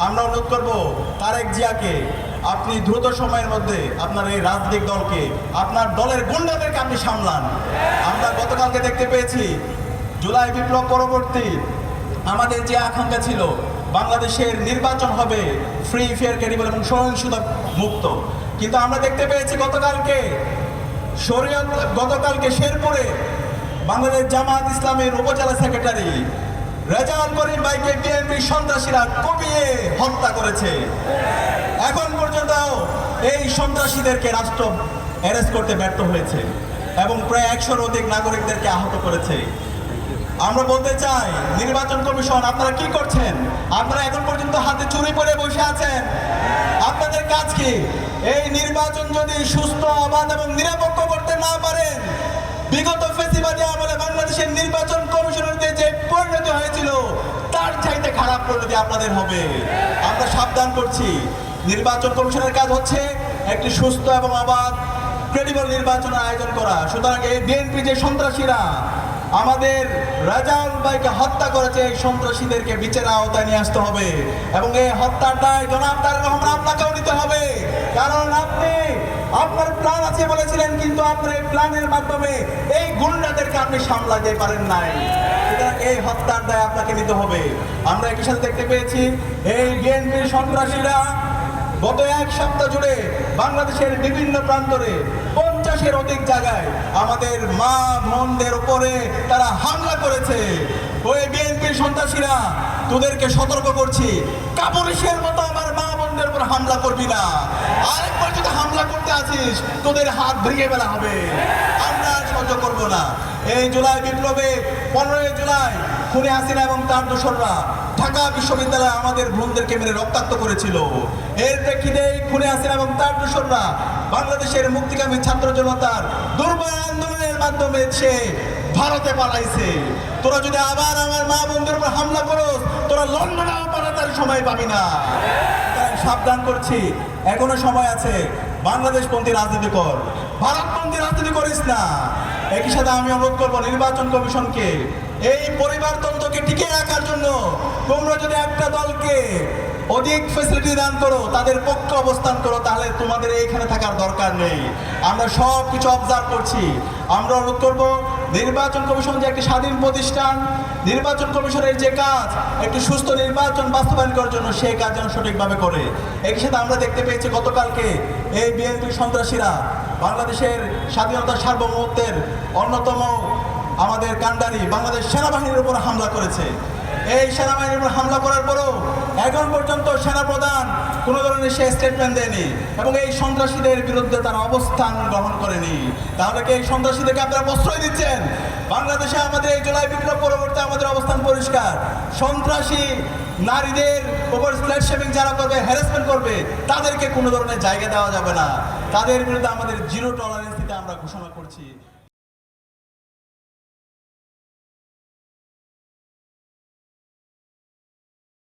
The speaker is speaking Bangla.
আমরা অনুরোধ করব তারেক জিয়াকে, আপনি দ্রুত সময়ের মধ্যে আপনার এই রাজনৈতিক দলকে, আপনার দলের গুন্ডাদেরকে আপনি সামলান। আমরা গতকালকে দেখতে পেয়েছি জুলাই বিপ্লব পরবর্তী আমাদের যে আকাঙ্ক্ষা ছিল বাংলাদেশের নির্বাচন হবে ফ্রি, ফেয়ার, ক্রেডিবল এবং সহিংসতা মুক্ত, কিন্তু আমরা দেখতে পেয়েছি গতকালকে শেরপুরে বাংলাদেশ জামাত ইসলামের উপজেলা সেক্রেটারি রেজাউল করিম ভাইকে বিএনপি সন্ত্রাসীরা কুপিয়ে হত্যা করেছে। এখন পর্যন্ত এই সন্ত্রাসীদেরকে রাষ্ট্র অ্যারেস্ট করতে ব্যর্থ হয়েছে এবং প্রায় 100-র অধিক নাগরিকদেরকে আহত করেছে। আমরা বলতে চাই, নির্বাচন কমিশন আপনারা কি করছেন? আপনারা এখন পর্যন্ত হাতে চুরি পরে বসে আছেন। আপনাদের কাজ কি? এই নির্বাচন যদি সুস্থ, অবাধ এবং নিরপেক্ষ করতে না পারেন, বিগত ফ্যাসিবাদী আমলে বাংলাদেশের নির্বাচন কমিশনের যে পরিণতি হয়েছিল তার চাইতে খারাপ পরিণতি আপনাদের হবে। আমরা সাবধান করছি, নির্বাচন কমিশনের কাজ হচ্ছে একটি সুস্থ এবং অবাধ ক্রেডিবল নির্বাচনের আয়োজন করা। সুতরাং এই বিএনপি যে সন্ত্রাসীরা আমাদের রেজাউল ভাইকে হত্যা করেছে, এই সন্ত্রাসীদেরকে বিচারের আওতায় নিয়ে আসতে হবে এবং এই হত্যার দায় জনাব তারেক রহমান আপনাকেও নিতে হবে। কারণ আপনি আপনার প্ল্যান আছে বলেছিলেন, কিন্তু আপনার এই প্ল্যানের মাধ্যমে এই গুন্ডাদেরকে আপনি সামলাতে পারেন নাই। সুতরাং এই হত্যার দায় আপনাকে নিতে হবে। আমরা একই সাথে দেখতে পেয়েছি এই বিএনপির সন্ত্রাসীরা গত 1 সপ্তাহ জুড়ে বাংলাদেশের বিভিন্ন প্রান্তরে 50-এর অধিক জায়গায় আমাদের মা বোনদের উপরে তারা হামলা করেছে। ওই বিএনপির সন্ত্রাসীরা, তোদেরকে সতর্ক করছি, কাপুরুষের মতো আমার মা বোনদের উপর হামলা করবি না। আরেকবার যদি হামলা করতে আসিস তোদের হাত ভেঙে ফেলা হবে। আমরা সহ্য করবো না। এই জুলাই বিপ্লবে 15 জুলাই খুনি হাসিনা এবং তার দোসররা ঢাকা বিশ্ববিদ্যালয়ে আমাদের বোনদেরকে মেরে রক্তাক্ত করেছিল। এর প্রেক্ষিতে খুনি হাসিনা এবং তার দোসররা বাংলাদেশের মুক্তিকামী ছাত্র জনতার দুর্বল আন্দোলনের মাধ্যমে সে ভারতে পালাইছে। তোরা যদি আবার আমার মা বোনদের উপর হামলা করোস, তোরা লন্ডনেও পালাতে সময় পাবি না। সাবধান করছি, এখনো সময় আছে। বাংলাদেশপন্থী রাজনীতি কর, ভারতপন্থী রাজনীতি করিস না। একই সাথে আমি অনুরোধ করবো নির্বাচন কমিশনকে এই পরিবারতন্ত্রকে টিকিয়ে রাখার জন্য তোমরা যদি একটা দলকে অধিক ফ্যাসিলিটি দান করো, তাদের পক্ষে অবস্থান করো, তাহলে তোমাদের এইখানে থাকার দরকার নেই। আমরা সব কিছু অবজার্ভ করছি। আমরা অনুরোধ করব নির্বাচন কমিশন যে একটি স্বাধীন প্রতিষ্ঠান, নির্বাচন কমিশনের যে কাজ একটি সুস্থ নির্বাচন বাস্তবায়ন করার জন্য, সেই কাজ যেন সঠিকভাবে করে। একই সাথে আমরা দেখতে পেয়েছি গতকালকে এই বিএনপি সন্ত্রাসীরা বাংলাদেশের স্বাধীনতা সার্বভৌমত্বের অন্যতম আমাদের কাণ্ডারি বাংলাদেশ সেনাবাহিনীর উপর হামলা করেছে। এই সেনাবাহিনীর উপর হামলা করার পরও এখন পর্যন্ত সেনাপ্রধান কোনো ধরনের সে স্টেটমেন্ট দেয়নি এবং এই সন্ত্রাসীদের বিরুদ্ধে তারা অবস্থান গ্রহণ করেনি। তাহলে কি এই সন্ত্রাসীদেরকে আপনারা প্রশ্রয় দিচ্ছেন? বাংলাদেশে আমাদের এই জুলাই বিপ্লব পরবর্তী আমাদের অবস্থান পরিষ্কার। সন্ত্রাসী নারীদের উপর ফ্ল্যাট শেমিং যারা করবে, হ্যারাসমেন্ট করবে, তাদেরকে কোনো ধরনের জায়গা দেওয়া যাবে না। তাদের বিরুদ্ধে আমাদের জিরো টলারেন্স দিতে আমরা ঘোষণা করছি।